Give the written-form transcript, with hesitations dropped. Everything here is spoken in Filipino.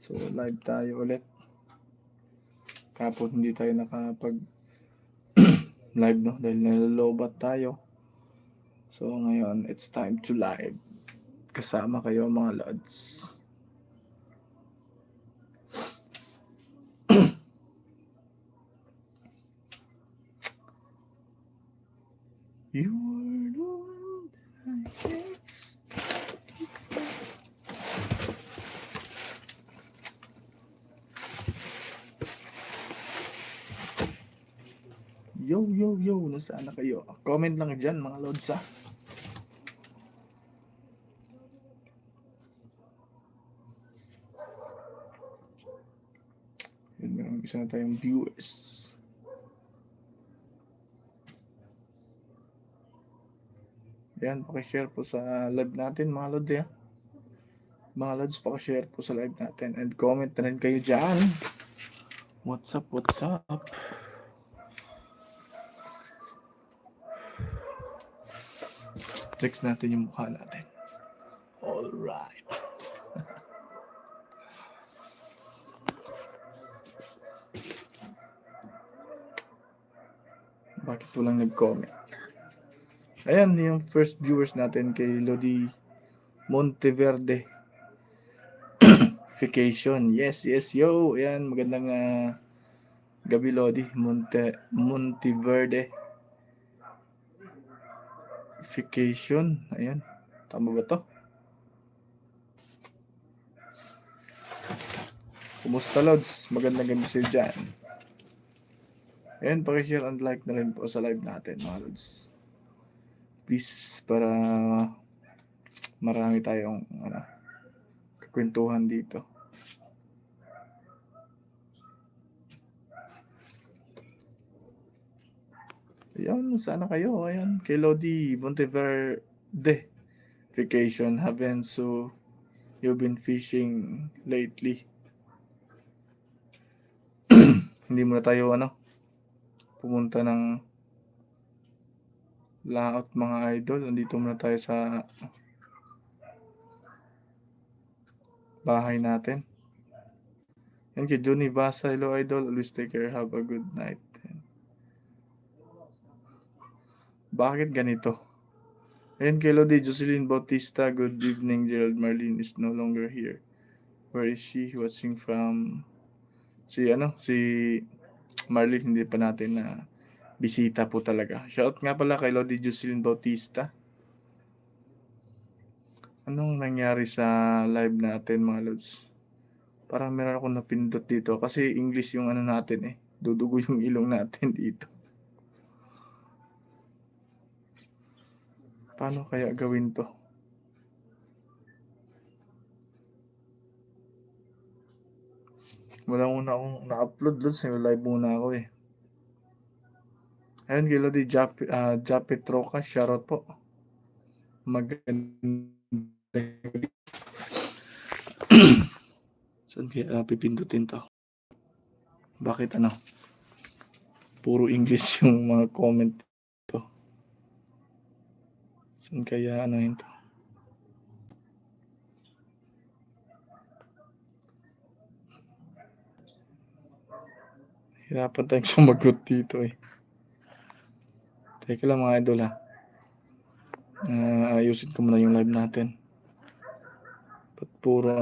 So live tayo ulit. Kapot hindi tayo nakapag live no dahil nalolobat tayo. So ngayon it's time to live. Kasama kayo mga lods. You are the one that I can't stop. Yo, nasaan na kayo? Comment lang dyan mga lods ha. Yun, meron isa na tayong viewers. Yan, pakishare po sa live natin mga lods ya. Mga lods, pakishare po sa live natin. And comment na rin kayo dyan. What's up? Flex natin yung mukha natin. Alright. Bakit walang nag-comment? Ayan, yung first viewers natin kay Lodi Monteverde. Vacation. Yes, yo. Ayan, magandang gabi Lodi. Monteverde. Vacation. Ayan. Tama ba to? Kumusta lods? Magandang gabi sa'yo dyan. Ayan, pakishare and like na rin po sa live natin mga lods. Please, para marami tayong kakwentuhan dito. Ayan, sana kayo. Ayan, kay Lodi Monteverde Vacation. Haven't so you've been fishing lately? Hindi muna tayo pumunta ng laot mga idol. Nandito muna tayo sa bahay natin. Yan kay Johnny Basa. Hello idol, always take care, have a good night. Bakit ganito? Ayan kay Lodi Jocelyn Bautista. Good evening. Gerald Marlene is no longer here. Where is she? Watching from si Marlene. Hindi pa natin na bisita po talaga. Shout nga pala kay Lodi Jocelyn Bautista. Anong nangyari sa live natin mga lods? Parang meron akong napindot dito kasi English yung natin dudugo yung ilong natin dito. Paano kaya gawin to? Wala muna akong na-upload lods. Live muna ako Ayun kay Lodi Japet Roca. Shoutout po. Magandang saan kaya pipindutin to? Bakit puro English yung mga comment to? Saan kaya yun to? Hirapan tayong sumagot dito Teka lang mga idol ayusin ko muna yung live natin. Ba't puro